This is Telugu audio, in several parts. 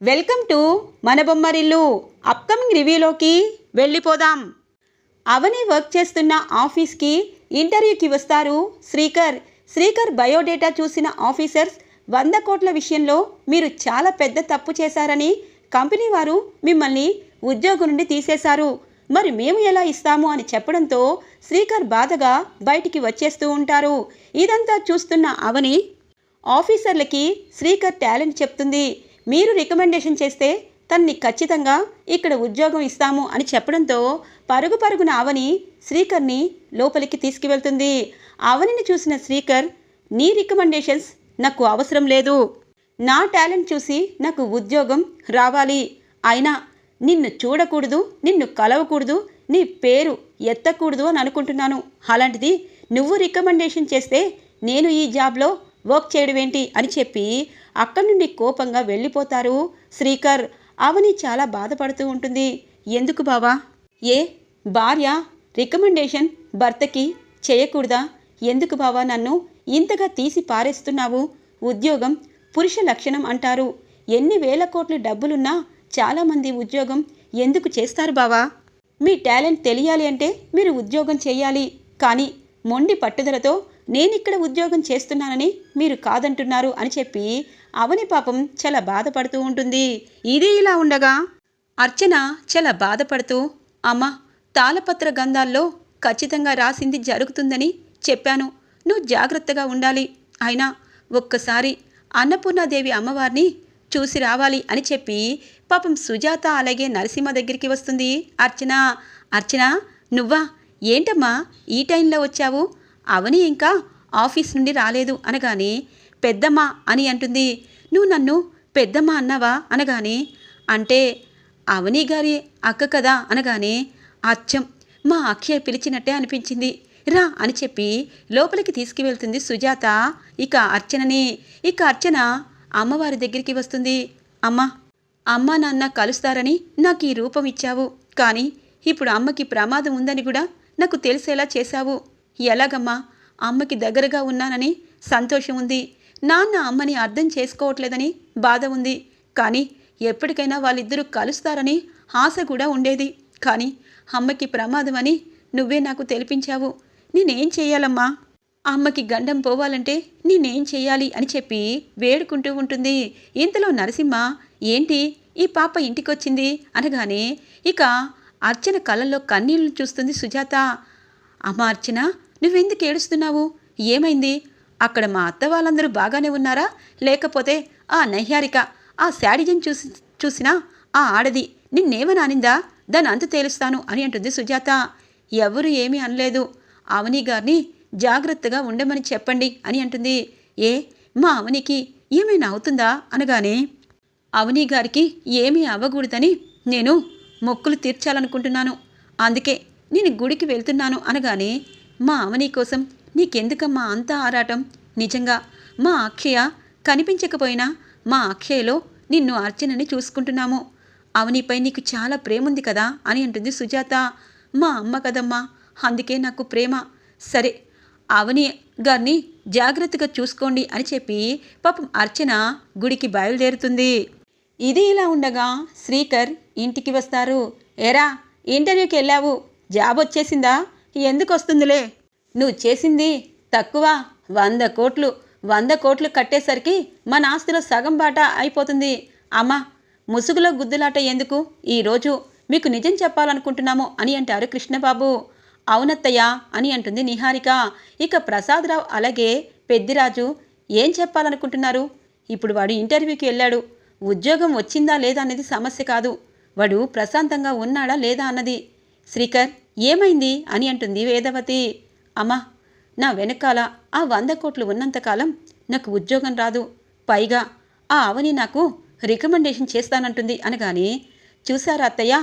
వెల్కమ్ టు మన బొమ్మరిల్లు. అప్కమింగ్ రివ్యూలోకి వెళ్ళిపోదాం. అవని వర్క్ చేస్తున్న ఆఫీస్కి ఇంటర్వ్యూకి వస్తారు శ్రీకర్ బయోడేటా చూసిన ఆఫీసర్స్ 100 కోట్ల విషయంలో మీరు చాలా పెద్ద తప్పు చేశారని కంపెనీ వారు మిమ్మల్ని ఉద్యోగం నుండి తీసేశారు, మరి మేము ఎలా ఇస్తాము అని చెప్పడంతో శ్రీకర్ బాధగా బయటికి వచ్చేస్తూ ఉంటారు. ఇదంతా చూస్తున్న అవని ఆఫీసర్లకి శ్రీకర్ టాలెంట్ చెప్తుంది. మీరు రికమెండేషన్ చేస్తే తన్ని ఖచ్చితంగా ఇక్కడ ఉద్యోగం ఇస్తాము అని చెప్పడంతో పరుగున అవని శ్రీకర్ని లోపలికి తీసుకువెళ్తుంది. అవనిని చూసిన శ్రీకర్, నీ రికమెండేషన్స్ నాకు అవసరం లేదు, నా టాలెంట్ చూసి నాకు ఉద్యోగం రావాలి, అయినా నిన్ను చూడకూడదు, నిన్ను కలవకూడదు, నీ పేరు ఎత్తకూడదు అని అనుకుంటున్నాను. అలాంటిది నువ్వు రికమెండేషన్ చేస్తే నేను ఈ జాబ్లో వర్క్ చేయడం ఏంటి అని చెప్పి అక్కడి నుండి కోపంగా వెళ్ళిపోతారు శ్రీకర్. అవని చాలా బాధపడుతూ ఉంటుంది. ఎందుకు బావా, ఏ భార్య రికమెండేషన్ భర్తకి చేయకూడదా? ఎందుకు బావా నన్ను ఇంతగా తీసి పారేస్తున్నావు? ఉద్యోగం పురుష లక్షణం అంటారు. ఎన్ని వేల కోట్ల డబ్బులున్నా చాలామంది ఉద్యోగం ఎందుకు చేస్తారు బావా? మీ టాలెంట్ తెలియాలి అంటే మీరు ఉద్యోగం చేయాలి, కానీ మొండి పట్టుదలతో నేనిక్కడ ఉద్యోగం చేస్తున్నానని మీరు కాదంటున్నారు అని చెప్పి అవని పాపం చాలా బాధపడుతూ ఉంటుంది. ఇది ఇలా ఉండగా అర్చన చాలా బాధపడుతూ, అమ్మ, తాళపత్ర గంధాల్లో ఖచ్చితంగా రాసింది జరుగుతుందని చెప్పాను, నువ్వు జాగ్రత్తగా ఉండాలి, అయినా ఒక్కసారి అన్నపూర్ణాదేవి అమ్మవారిని చూసి రావాలి అని చెప్పి పాపం సుజాత అలాగే నరసింహ దగ్గరికి వస్తుంది. అర్చన నువ్వా? ఏంటమ్మా ఈ టైంలో వచ్చావు? అవని ఇంకా ఆఫీస్ నుండి రాలేదు అనగానే పెద్దమ్మ అని అంటుంది. నువ్వు నన్ను పెద్దమ్మ అన్నావా అనగానే, అంటే అవని గారి అక్క కదా అనగానే, అచ్చం మా అక్షయ్ పిలిచినట్టే అనిపించింది, రా అని చెప్పి లోపలికి తీసుకువెళ్తుంది సుజాత. ఇక అర్చన అమ్మవారి దగ్గరికి వస్తుంది. అమ్మ నాన్న కలుస్తారని నాకు ఈ రూపం ఇచ్చావు, కానీ ఇప్పుడు అమ్మకి ప్రమాదం ఉందని కూడా నాకు తెలిసేలా చేశావు. ఎలాగమ్మా? అమ్మకి దగ్గరగా ఉన్నానని సంతోషం ఉంది, నాన్న అమ్మని అర్థం చేసుకోవట్లేదని బాధ ఉంది, కానీ ఎప్పటికైనా వాళ్ళిద్దరూ కలుస్తారని ఆశ కూడా ఉండేది, కానీ అమ్మకి ప్రమాదం అని నువ్వే నాకు తెలిపించావు. నేనేం చెయ్యాలమ్మా? అమ్మకి గండం పోవాలంటే నేనేం చెయ్యాలి అని చెప్పి వేడుకుంటూ ఉంటుంది. ఇంతలో నరసింహ, ఏంటి ఈ పాప ఇంటికొచ్చింది అనగానే ఇక అర్చన కళ్ళల్లో కన్నీళ్లు చూస్తుంది సుజాత. అమ్మ అర్చన, నువ్వెందుకు ఏడుస్తున్నావు? ఏమైంది? అక్కడ మా అత్త వాళ్ళందరూ బాగానే ఉన్నారా? లేకపోతే ఆ నైహారిక, ఆ శాడిజం చూసినా ఆ ఆడది నిన్నేమనానిందా? దాని అంతు తేలుస్తాను అని అంటుంది సుజాత. ఎవరు ఏమీ అనలేదు, అవని గారిని జాగ్రత్తగా ఉండమని చెప్పండి అని అంటుంది. మా అవనికి ఏమైనా అవుతుందా అనగానే, అవని గారికి ఏమీ అవ్వకూడదని నేను మొక్కులు తీర్చాలనుకుంటున్నాను, అందుకే నేను గుడికి వెళ్తున్నాను అనగానే, మా అవని కోసం నీకెందుకమ్మా అంత ఆరాటం? నిజంగా మా అక్షయ కనిపించకపోయినా మా అక్షయలో నిన్ను అర్చనని చూసుకుంటున్నాము, అవనిపై నీకు చాలా ప్రేమ ఉంది కదా అని అంటుంది సుజాత. మా అమ్మ కదమ్మా, అందుకే నాకు ప్రేమ. సరే, అవని గారిని జాగ్రత్తగా చూసుకోండి అని చెప్పి పాపం అర్చన గుడికి బయలుదేరుతుంది. ఇది ఇలా ఉండగా శ్రీకర్ ఇంటికి వస్తారు. ఏరా, ఇంటర్వ్యూకి వెళ్ళావు, జాబ్ వచ్చేసిందా? ఎందుకు వస్తుందిలే, నువ్వు చేసింది తక్కువ, 100 కోట్లు కట్టేసరికి మన ఆస్తిలో సగం బాట అయిపోతుంది. అమ్మా, ముసుగులో గుద్దులాట ఎందుకు, ఈరోజు మీకు నిజం చెప్పాలనుకుంటున్నాము అని అంటారు కృష్ణబాబు. అవునత్తయ్య అని అంటుంది నిహారిక. ఇక ప్రసాదరావు అలాగే పెద్దిరాజు, ఏం చెప్పాలనుకుంటున్నారు? ఇప్పుడు వాడు ఇంటర్వ్యూకి వెళ్ళాడు, ఉద్యోగం వచ్చిందా లేదా అనేది సమస్య కాదు, వాడు ప్రశాంతంగా ఉన్నాడా లేదా అన్నది. శ్రీకర్, ఏమైంది అని అంటుంది వేదవతి. అమ్మా, నా వెనకాల ఆ 100 కోట్లు ఉన్నంతకాలం నాకు ఉద్యోగం రాదు, పైగా ఆ అవని నాకు రికమెండేషన్ చేస్తానంటుంది అనగానే, చూసారా అత్తయ్య,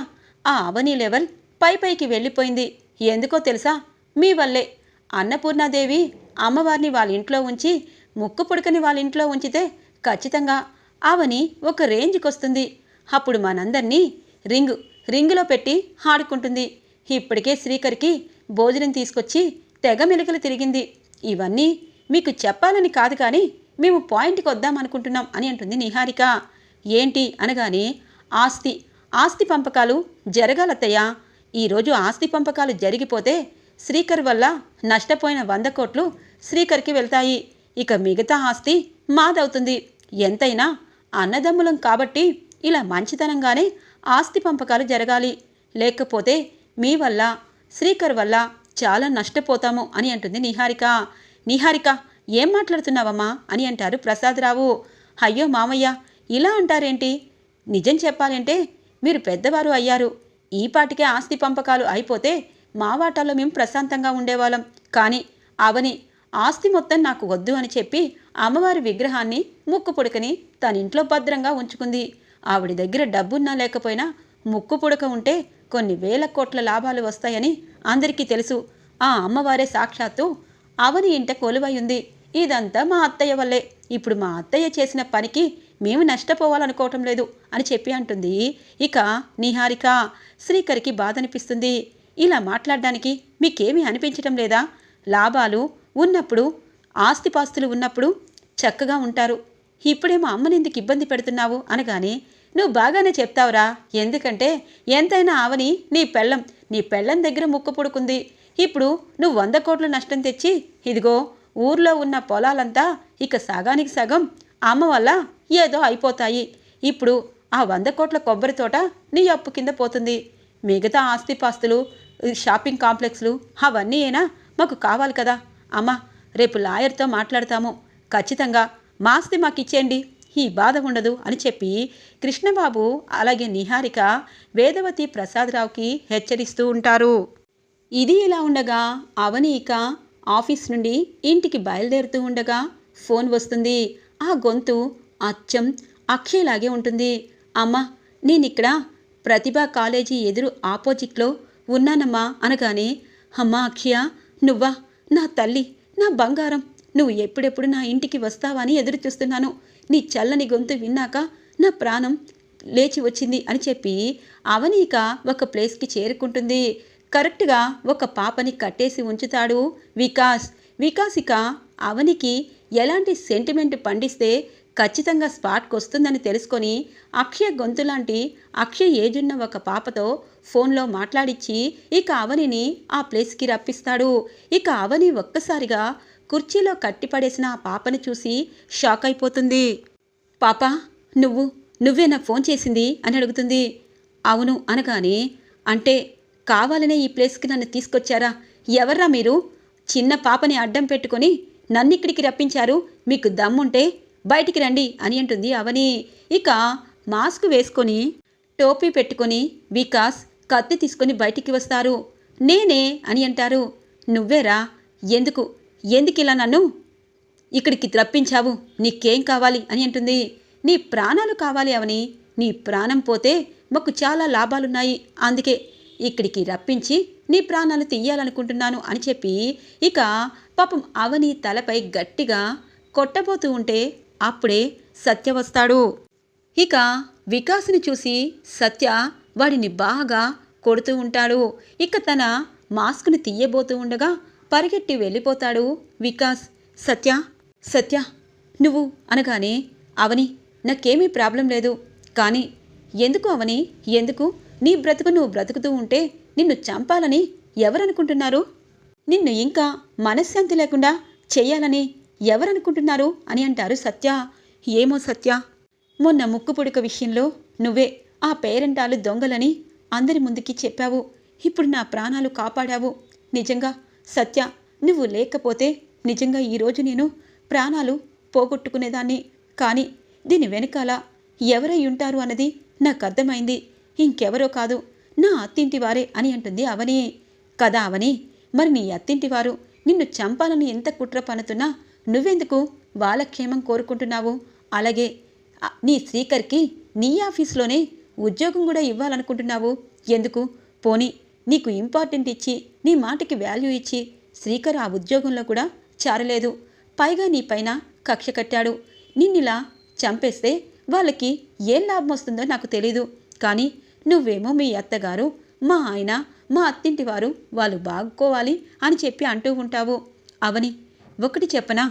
ఆ అవని లెవెల్ పైకి వెళ్ళిపోయింది. ఎందుకో తెలుసా? మీ వల్లే. అన్నపూర్ణాదేవి అమ్మవారిని వాళ్ళ ఇంట్లో ఉంచి ముక్కు పుడకని వాళ్ళ ఇంట్లో ఉంచితే ఖచ్చితంగా అవని ఒక రేంజ్కి వస్తుంది, అప్పుడు మనందరినీ రింగులో పెట్టి ఆడుకుంటుంది. ఇప్పటికే శ్రీకర్కి భోజనం తీసుకొచ్చి తెగ మెలికలు తిరిగింది. ఇవన్నీ మీకు చెప్పాలని కాదు, కానీ మేము పాయింట్కి వద్దామనుకుంటున్నాం అని అంటుంది నిహారిక. ఏంటి అనగానే, ఆస్తి ఆస్తి పంపకాలు జరగాలత్తయ్య. ఈరోజు ఆస్తి పంపకాలు జరిగిపోతే శ్రీకర్ వల్ల నష్టపోయిన 100 కోట్లు శ్రీకర్కి వెళ్తాయి. ఇక మిగతా ఆస్తి మాదవుతుంది. ఎంతైనా అన్నదమ్ములం కాబట్టి ఇలా మంచితనంగానే ఆస్తి పంపకాలు జరగాలి. లేకపోతే మీ వల్ల శ్రీకర్ వల్ల చాలా నష్టపోతాము అని అంటుంది నిహారిక. నిహారిక, ఏం మాట్లాడుతున్నావమ్మా అని అంటారు ప్రసాదరావు. అయ్యో మామయ్య, ఇలా అంటారేంటి? నిజం చెప్పాలంటే మీరు పెద్దవారు అయ్యారు. ఈ పాటికే ఆస్తి పంపకాలు అయిపోతే మా వాటాల్లో మేము ప్రశాంతంగా ఉండేవాళ్ళం. కానీ అవని ఆస్తి మొత్తం నాకు వద్దు అని చెప్పి అమ్మవారి విగ్రహాన్ని ముక్కు పుడకని తన ఇంట్లో భద్రంగా ఉంచుకుంది. ఆవిడ దగ్గర డబ్బున్నా లేకపోయినా ముక్కు పుడక ఉంటే కొన్ని వేల కోట్ల లాభాలు వస్తాయని అందరికీ తెలుసు. ఆ అమ్మవారే సాక్షాత్తు అవని ఇంట కొలువై ఉంది. ఇదంతా మా అత్తయ్య వల్లే. ఇప్పుడు మా అత్తయ్య చేసిన పనికి మేము నష్టపోవాలనుకోవటం లేదు అని చెప్పి అంటుంది. ఇక నిహారిక, శ్రీకర్కి బాధ అనిపిస్తుంది. ఇలా మాట్లాడడానికి మీకేమీ అనిపించటం లేదా? లాభాలు ఉన్నప్పుడు, ఆస్తిపాస్తులు ఉన్నప్పుడు చక్కగా ఉంటారు. ఇప్పుడేమో అమ్మని ఎందుకు ఇబ్బంది పెడుతున్నావు అనగానే, నువ్వు బాగానే చెప్తావురా. ఎందుకంటే ఎంతైనా అవని నీ పెళ్ళం దగ్గర ముక్కు పుడుకుంది. ఇప్పుడు నువ్వు 100 కోట్ల నష్టం తెచ్చి ఇదిగో ఊర్లో ఉన్న పొలాలంతా ఇక సగానికి సగం అమ్మ వల్ల ఏదో అయిపోతాయి. ఇప్పుడు ఆ 100 కోట్ల కొబ్బరి తోట నీ అప్పు కింద పోతుంది. మిగతా ఆస్తిపాస్తులు, షాపింగ్ కాంప్లెక్స్లు అవన్నీ అయినా మాకు కావాలి కదా. అమ్మ, రేపు లాయర్తో మాట్లాడతాము. ఖచ్చితంగా మా ఆస్తి మాకు ఇచ్చేయండి, ఈ బాధ ఉండదు అని చెప్పి కృష్ణబాబు అలాగే నిహారిక వేదవతి ప్రసాదరావుకి హెచ్చరిస్తూ ఉంటారు. ఇది ఇలా ఉండగా అవని ఇక ఆఫీస్ నుండి ఇంటికి బయలుదేరుతూ ఉండగా ఫోన్ వస్తుంది. ఆ గొంతు అచ్చం అక్షయ్లాగే ఉంటుంది. అమ్మ, నేనిక్కడ ప్రతిభా కాలేజీ ఎదురు ఆపోజిట్లో ఉన్నానమ్మా అనగానే, అమ్మా అక్షయ, నువ్వా? నా తల్లి, నా బంగారం, నువ్వు ఎప్పుడెప్పుడు నా ఇంటికి వస్తావా అని ఎదురు చూస్తున్నాను. నీ చల్లని గొంతు విన్నాక నా ప్రాణం లేచి వచ్చింది అని చెప్పి అవని ఇక ఒక ప్లేస్కి చేరుకుంటుంది. కరెక్ట్గా ఒక పాపని కట్టేసి ఉంచుతాడు వికాస్ ఇక అవనికి ఎలాంటి సెంటిమెంట్ పండిస్తే ఖచ్చితంగా స్పాట్కి వస్తుందని తెలుసుకొని అక్షయ్ గొంతులాంటి అక్షయ్ ఏజున్న ఒక పాపతో ఫోన్లో మాట్లాడిచ్చి ఇక అవనిని ఆ ప్లేస్కి రప్పిస్తాడు. ఇక అవని ఒక్కసారిగా కుర్చీలో కట్టిపడేసిన ఆ పాపని చూసి షాక్ అయిపోతుంది. పాపా, నువ్వేనా ఫోన్ చేసింది అని అడుగుతుంది. అవును అనగానే, అంటే కావాలనే ఈ ప్లేస్కి నన్ను తీసుకొచ్చారా? ఎవర్రా మీరు? చిన్న పాపని అడ్డం పెట్టుకొని నన్నిక్కడికి రప్పించారు. మీకు దమ్ముంటే బయటికి రండి అని అంటుంది అవని. ఇక మాస్క్ వేసుకొని టోపీ పెట్టుకొని వికాస్ కత్తి తీసుకొని బయటికి వస్తారు. నేనే అని అంటారు. నువ్వేరా? ఎందుకు ఇలా నన్ను ఇక్కడికి రప్పించావు? నీకేం కావాలి అని అంటుంది. నీ ప్రాణాలు కావాలి అవని. నీ ప్రాణం పోతే మాకు చాలా లాభాలున్నాయి. అందుకే ఇక్కడికి రప్పించి నీ ప్రాణాలు తీయాలనుకుంటున్నాను అని చెప్పి ఇక పాపం అవని తలపై గట్టిగా కొట్టబోతూ ఉంటే అప్పుడే సత్య వస్తాడు. ఇక వికాస్ని చూసి సత్య వాడిని బాగా కొడుతూ ఉంటాడు. ఇక తన మాస్క్ని తీయబోతూ ఉండగా పరిగెట్టి వెళ్ళిపోతాడు వికాస్. సత్య నువ్వు అనగానే, అవని, నాకేమీ ప్రాబ్లం లేదు. కానీ ఎందుకు అవని, ఎందుకు? నీ బ్రతుకు నువ్వు బ్రతుకుతూ ఉంటే నిన్ను చంపాలని ఎవరనుకుంటున్నారు? నిన్ను ఇంకా మనశ్శాంతి లేకుండా చెయ్యాలని ఎవరనుకుంటున్నారు అని అంటారు సత్య. ఏమో సత్య, మొన్న ముక్కు పుడక విషయంలో నువ్వే ఆ పేరెంటాలు దొంగలని అందరి ముందుకి చెప్పావు. ఇప్పుడు నా ప్రాణాలు కాపాడావు. నిజంగా సత్య, నువ్వు లేకపోతే నిజంగా ఈరోజు నేను ప్రాణాలు పోగొట్టుకునేదాన్ని. కానీ దీని వెనకాల ఎవరై ఉంటారు అన్నది నాకు అర్థమైంది. ఇంకెవరో కాదు, నా అత్తింటి వారే అని అంటుంది అవని. కదా అవని, మరి నీ అత్తింటివారు నిన్ను చంపాలని ఎంత కుట్ర పన్నుతున్నా నువ్వెందుకు వాళ్ళ క్షేమం కోరుకుంటున్నావు? అలాగే నీ శ్రీకర్కి నీ ఆఫీస్లోనే ఉద్యోగం కూడా ఇవ్వాలనుకుంటున్నావు. ఎందుకు? పోనీ నీకు ఇంపార్టెంట్ ఇచ్చి నీ మాటకి వాల్యూ ఇచ్చి శ్రీకర్ ఆ ఉద్యోగంలో కూడా చేరలేదు. పైగా నీ పైన కక్ష కట్టాడు. నిన్నిలా చంపేస్తే వాళ్ళకి ఏం లాభం వస్తుందో నాకు తెలీదు. కానీ నువ్వేమో మీ అత్తగారు, మా ఆయన, మా అత్తింటి వారు వాళ్ళు బాగుకోవాలి అని చెప్పి అంటూ ఉంటావు. అవని, ఒకటి చెప్పనా?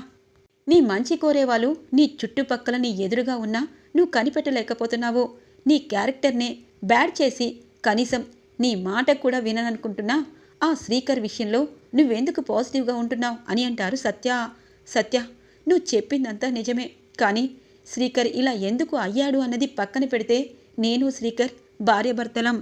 నీ మంచి కోరేవాళ్ళు నీ చుట్టుపక్కల నీ ఎదురుగా ఉన్నా నువ్వు కనిపెట్టలేకపోతున్నావో, నీ క్యారెక్టర్నే బ్యాడ్ చేసి కనీసం నీ మాట కూడా వినననుకుంటున్నా ఆ శ్రీకర్ విషయంలో నువ్వెందుకు పాజిటివ్గా ఉంటున్నావు అని అంటారు సత్య. సత్య, నువ్వు చెప్పిందంతా నిజమే, కానీ శ్రీకర్ ఇలా ఎందుకు అయ్యాడు అన్నది పక్కన పెడితే నేను శ్రీకర్ భార్యాభర్తలం.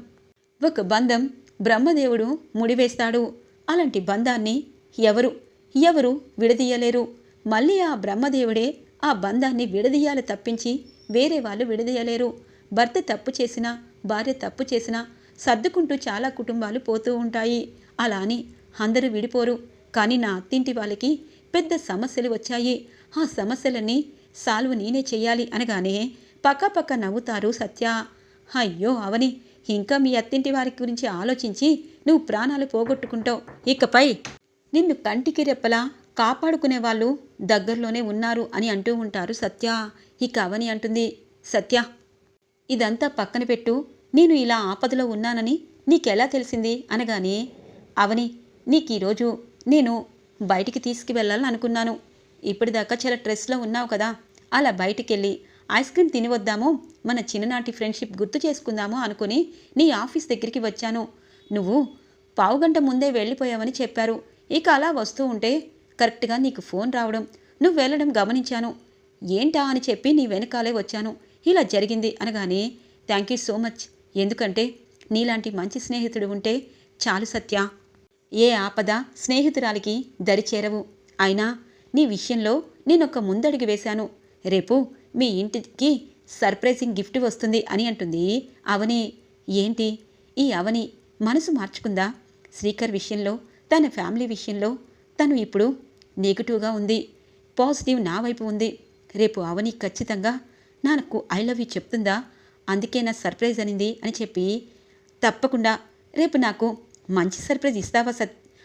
ఒక బంధం బ్రహ్మదేవుడు ముడివేస్తాడు. అలాంటి బంధాన్ని ఎవరు ఎవరు విడదీయలేరు. మళ్ళీ ఆ బ్రహ్మదేవుడే ఆ బంధాన్ని విడదీయాలి తప్పించి వేరే వాళ్ళు విడదీయలేరు. భర్త తప్పు చేసినా, భార్య తప్పు చేసినా సర్దుకుంటూ చాలా కుటుంబాలు పోతూ ఉంటాయి. అలా అని అందరూ విడిపోరు. కానీ నా అత్తింటి వాళ్ళకి పెద్ద సమస్యలు వచ్చాయి, ఆ సమస్యలన్నీ సాల్వ్ నేనే చెయ్యాలి అనగానే పక్కపక్క నవ్వుతారు సత్య. అయ్యో అవని, ఇంకా మీ అత్తింటి వారి గురించి ఆలోచించి నువ్వు ప్రాణాలు పోగొట్టుకుంటావు. ఇకపై నిన్ను కంటికి రెప్పలా కాపాడుకునే వాళ్ళు దగ్గరలోనే ఉన్నారు అని అంటూ ఉంటారు సత్య. ఇక అవని అంటుంది, సత్య ఇదంతా పక్కన పెట్టు, నేను ఇలా ఆపదలో ఉన్నానని నీకెలా తెలిసింది అనగానే, అవని నీకు ఈరోజు నేను బయటికి తీసుకువెళ్ళాలని అనుకున్నాను. ఇప్పటిదాకా చాలా స్ట్రెస్లో ఉన్నావు కదా, అలా బయటికెళ్ళి ఐస్ క్రీమ్ తిని వద్దాము, మన చిన్ననాటి ఫ్రెండ్షిప్ గుర్తు చేసుకుందాము అనుకుని నీ ఆఫీస్ దగ్గరికి వచ్చాను. నువ్వు పావుగంట ముందే వెళ్ళిపోయావని చెప్పారు. ఇక అలా వస్తూ ఉంటే కరెక్ట్గా నీకు ఫోన్ రావడం, నువ్వు వెళ్ళడం గమనించాను. ఏంటా అని చెప్పి నీ వెనకాలే వచ్చాను. ఇలా జరిగింది అనగానే, థ్యాంక్ యూ సో మచ్, ఎందుకంటే నీలాంటి మంచి స్నేహితుడు ఉంటే చాలు సత్య. ఏ ఆపద స్నేహితురాలికి దరిచేరవు. అయినా నీ విషయంలో నేనొక ముందడుగు వేశాను. రేపు మీ ఇంటికి సర్ప్రైజింగ్ గిఫ్ట్ వస్తుంది అని అంటుంది అవని. ఏంటి ఈ అవని మనసు మార్చుకుందా? శ్రీకర్ విషయంలో, తన ఫ్యామిలీ విషయంలో తను ఇప్పుడు నెగిటివ్గా ఉంది, పాజిటివ్ నా వైపు ఉంది. రేపు అవని ఖచ్చితంగా నాకు ఐ లవ్ యూ చెప్తుందా, అందుకే నా సర్ప్రైజ్ అనింది అని చెప్పి, తప్పకుండా రేపు నాకు మంచి సర్ప్రైజ్ ఇస్తావా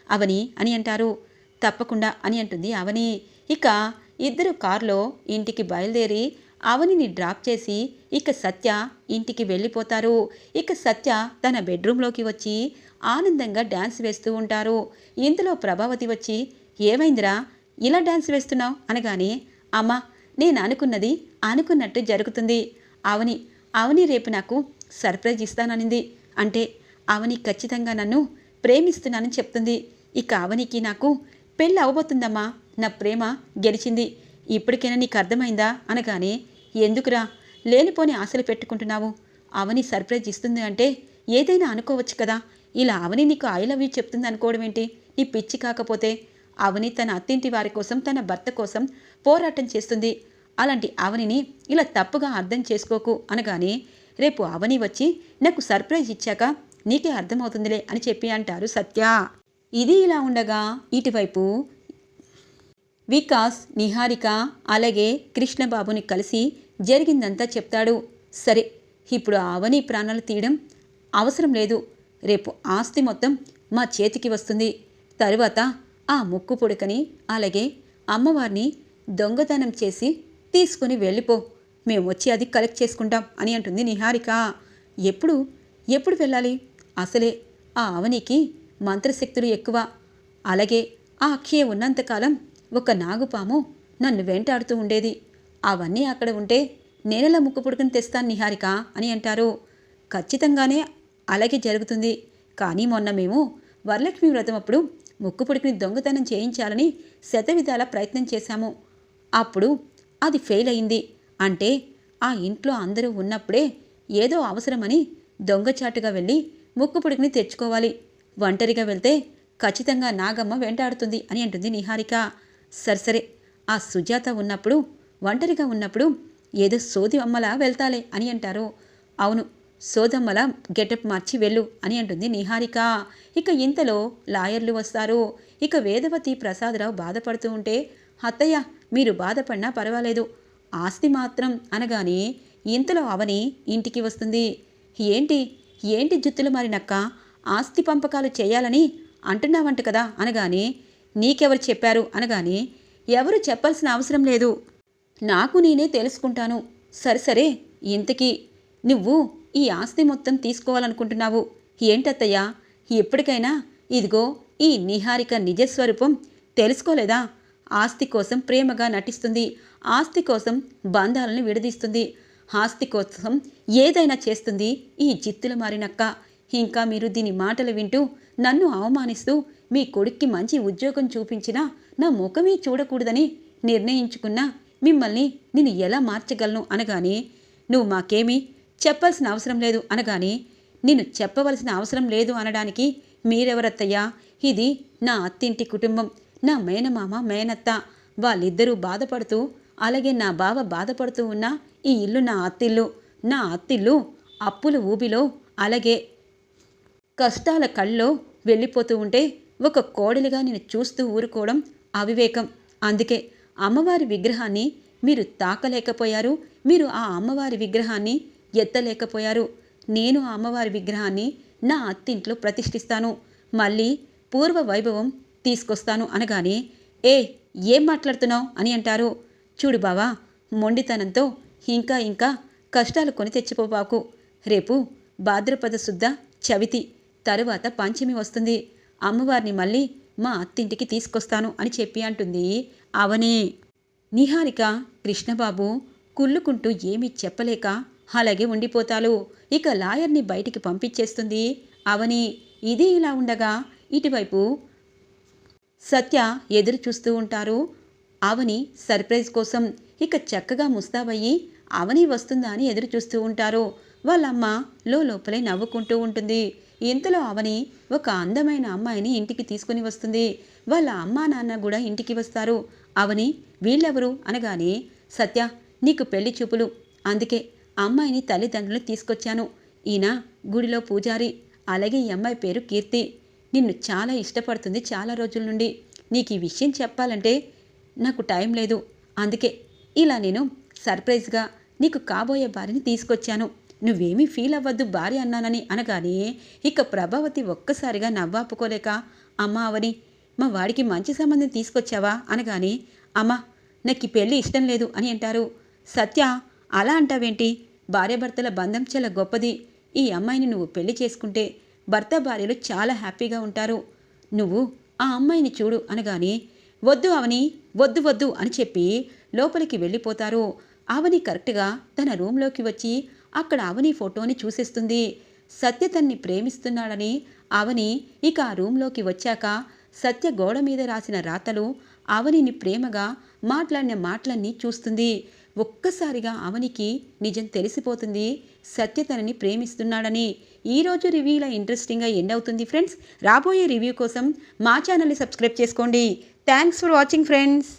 అవని అని అంటారు. తప్పకుండా అని అంటుంది అవని. ఇక ఇద్దరు కారులో ఇంటికి బయలుదేరి అవనిని డ్రాప్ చేసి ఇక సత్య ఇంటికి వెళ్ళిపోతారు. ఇక సత్య తన బెడ్రూమ్లోకి వచ్చి ఆనందంగా డ్యాన్స్ వేస్తూ ఉంటారు. ఇంతలో ప్రభావతి వచ్చి, ఏమైందిరా ఇలా డ్యాన్స్ వేస్తున్నావు అనగానే, అమ్మా నేను అనుకున్నది అనుకున్నట్టు జరుగుతుంది. అవని రేపు నాకు సర్ప్రైజ్ ఇస్తాననింది. అంటే అవని ఖచ్చితంగా నన్ను ప్రేమిస్తున్నానని చెప్తుంది. ఇక అవనికి నాకు పెళ్ళి అవ్వబోతుందమ్మా, నా ప్రేమ గెలిచింది. ఇప్పటికైనా నీకు అర్థమైందా అనగానే, ఎందుకురా లేనిపోని ఆశలు పెట్టుకుంటున్నావు? అవని సర్ప్రైజ్ ఇస్తుంది అంటే ఏదైనా అనుకోవచ్చు కదా, ఇలా అవని నీకు ఐ లవ్ యూ చెప్తుంది అనుకోవడం ఏంటి? నీ పిచ్చి కాకపోతే? అవని తన అత్తింటి వారి కోసం, తన భర్త కోసం పోరాటం చేస్తుంది. అలాంటి అవనిని ఇలా తప్పుగా అర్థం చేసుకోకు అనగానే, రేపు అవని వచ్చి నాకు సర్ప్రైజ్ ఇచ్చాక నీకే అర్థమవుతుందిలే అని చెప్పి అంటారు సత్య. ఇది ఇలా ఉండగా ఇటువైపు వికాస్, నిహారిక అలాగే కృష్ణబాబుని కలిసి జరిగిందంతా చెప్తాడు. సరే, ఇప్పుడు అవని ప్రాణాలు తీయడం అవసరం లేదు. రేపు ఆస్తి మొత్తం మా చేతికి వస్తుంది. తరువాత ఆ ముక్కు పుడకని అలాగే అమ్మవారిని దొంగతనం చేసి తీసుకుని వెళ్ళిపో, మేము వచ్చి అది కలెక్ట్ చేసుకుంటాం అని అంటుంది నిహారిక. ఎప్పుడు వెళ్ళాలి? అసలే ఆ అవనికి మంత్రశక్తులు ఎక్కువ. అలాగే ఆ అక్షయ ఉన్నంతకాలం ఒక నాగుపాము నన్ను వెంటాడుతూ ఉండేది. అవన్నీ అక్కడ ఉంటే నేనెలా ముక్కు పుడుకుని తెస్తాను నిహారిక అని అంటారు. ఖచ్చితంగానే అలాగే జరుగుతుంది. కానీ మొన్న మేము వరలక్ష్మి వ్రతం అప్పుడు ముక్కు పుడుకుని దొంగతనం చేయించాలని శతవిధాల ప్రయత్నం చేశాము. అప్పుడు అది ఫెయిల్ అయింది. అంటే ఆ ఇంట్లో అందరూ ఉన్నప్పుడే ఏదో అవసరమని దొంగచాటుగా వెళ్ళి ముక్కు పుడుకుని తెచ్చుకోవాలి. ఒంటరిగా వెళ్తే ఖచ్చితంగా నాగమ్మ వెంటాడుతుంది అని అంటుంది నిహారిక. సరే, ఆ సుజాత ఉన్నప్పుడు, ఒంటరిగా ఉన్నప్పుడు ఏదో సోది అమ్మలా వెళ్తాలే అని అంటారు. అవును, సోదమ్మలా గెటప్ మార్చి వెళ్ళు అని అంటుంది నిహారిక. ఇక ఇంతలో లాయర్లు వస్తారు. ఇక వేదవతి, ప్రసాదరావు బాధపడుతూ ఉంటే, అత్తయ్య మీరు బాధపడినా పర్వాలేదు, ఆస్తి మాత్రం అనగానే ఇంతలో అవని ఇంటికి వస్తుంది. ఏంటి జుత్తులు మారినక్క, ఆస్తి పంపకాలు చేయాలని అంటున్నావంట కదా అనగానే, నీకెవరు చెప్పారు అనగానే, ఎవరు చెప్పాల్సిన అవసరం లేదు, నాకు నేనే తెలుసుకుంటాను. సరే, ఇంతకీ నువ్వు ఈ ఆస్తి మొత్తం తీసుకోవాలనుకుంటున్నావు ఏంటత్తయ్యా? ఎప్పటికైనా ఇదిగో ఈ నిహారిక నిజస్వరూపం తెలుసుకోలేదా? ఆస్తి కోసం ప్రేమగా నటిస్తుంది, ఆస్తి కోసం బంధాలను విడదీస్తుంది. ఆస్తి కోసం ఏదైనా చేస్తుంది ఈ జిత్తుల మారినక్క. ఇంకా మీరు దీని మాటలు వింటూ నన్ను అవమానిస్తూ మీ కొడుక్కి మంచి ఉద్యోగం చూపించినా నా ముఖమే చూడకూడదని నిర్ణయించుకున్నా మిమ్మల్ని నేను ఎలా మార్చగలను అనగానే, నువ్వు మాకేమీ చెప్పాల్సిన అవసరం లేదు అనగానే, నేను చెప్పవలసిన అవసరం లేదు అనడానికి మీరెవరత్తయ్యా? ఇది నా అత్తింటి కుటుంబం, నా మేనమామ మేనత్త. వాళ్ళిద్దరూ బాధపడుతూ అలాగే నా బావ బాధపడుతూ ఉన్న ఈ ఇల్లు నా అత్తిల్లు. నా అత్తిల్లు అప్పుల ఊబిలో అలాగే కష్టాల కళ్ళలో వెళ్ళిపోతూ ఉంటే ఒక కోడలిగా నేను చూస్తూ ఊరుకోవడం అవివేకం. అందుకే అమ్మవారి విగ్రహాన్ని మీరు తాకలేకపోయారు, మీరు ఆ అమ్మవారి విగ్రహాన్ని ఎత్తలేకపోయారు. నేను ఆ అమ్మవారి విగ్రహాన్ని నా అత్తింట్లో ప్రతిష్ఠిస్తాను, మళ్ళీ పూర్వ వైభవం తీసుకొస్తాను అనగానే, ఏం మాట్లాడుతున్నావు అని అంటారు. చూడు బావా, మొండితనంతో ఇంకా ఇంకా కష్టాలు కొని తెచ్చిపోబాకు. రేపు భాద్రపద శుద్ధ చవితి, తరువాత పంచమి వస్తుంది. అమ్మవారిని మళ్ళీ మా అత్తింటికి తీసుకొస్తాను అని చెప్పి అంటుంది అవని. నిహారిక కృష్ణబాబు కుళ్ళుకుంటూ ఏమీ చెప్పలేక అలాగే ఉండిపోతారు. ఇక లాయర్ని బయటికి పంపించేస్తుంది అవని. ఇది ఇలా ఉండగా ఇటువైపు సత్య ఎదురు చూస్తూ ఉంటారు అవని సర్ప్రైజ్ కోసం. ఇక చక్కగా ముస్తాబయ్యి అవని వస్తుందా అని ఎదురు చూస్తూ ఉంటారు. వాళ్ళమ్మ లోపలే నవ్వుకుంటూ ఉంటుంది. ఇంతలో అవని ఒక అందమైన అమ్మాయిని ఇంటికి తీసుకుని వస్తుంది. వాళ్ళ అమ్మా నాన్న కూడా ఇంటికి వస్తారు. అవని, వీళ్ళెవరు అనగానే, సత్య, నీకు పెళ్లి చూపులు, అందుకే అమ్మాయిని తల్లిదండ్రులు తీసుకొచ్చాను. ఈయన గుడిలో పూజారి, అలాగే ఈ అమ్మాయి పేరు కీర్తి. నిన్ను చాలా ఇష్టపడుతుంది చాలా రోజుల నుండి. నీకు ఈ విషయం చెప్పాలంటే నాకు టైం లేదు, అందుకే ఇలా నేను సర్ప్రైజ్గా నీకు కాబోయే భార్యని తీసుకొచ్చాను. నువ్వేమీ ఫీల్ అవ్వద్దు భార్య అన్నానని అనగానే ఇక ప్రభావతి ఒక్కసారిగా నవ్వాపుకోలేక, అమ్మా అవని, మా వాడికి మంచి సంబంధం తీసుకొచ్చావా అనగానే, అమ్మా నాకు ఈ పెళ్ళి ఇష్టం లేదు అని అంటారు. సత్య, అలా అంటావేంటి? భార్యాభర్తల బంధం చాలా గొప్పది. ఈ అమ్మాయిని నువ్వు పెళ్లి చేసుకుంటే భర్త భార్యలు చాలా హ్యాపీగా ఉంటారు. నువ్వు ఆ అమ్మాయిని చూడు అనగానే, వద్దు అవని, వద్దు వద్దు అని చెప్పి లోపలికి వెళ్ళిపోతారు. అవని కరెక్ట్గా తన రూంలోకి వచ్చి అక్కడ అవని ఫోటోని చూసేస్తుంది. సత్య తన్ని ప్రేమిస్తున్నాడని అవని ఇక ఆ రూంలోకి వచ్చాక సత్య గోడ మీద రాసిన రాతలు, అవనిని ప్రేమగా మాట్లాడిన మాటలన్నీ చూస్తుంది. ఒక్కసారిగా అవనికి నిజం తెలిసిపోతుంది, సత్య తనని ప్రేమిస్తున్నాడని. ఈరోజు రివ్యూ ఇలా ఇంట్రెస్టింగ్గా ఎండ్ అవుతుంది ఫ్రెండ్స్. రాబోయే రివ్యూ కోసం మా ఛానల్ని సబ్స్క్రైబ్ చేసుకోండి. Thanks for watching friends.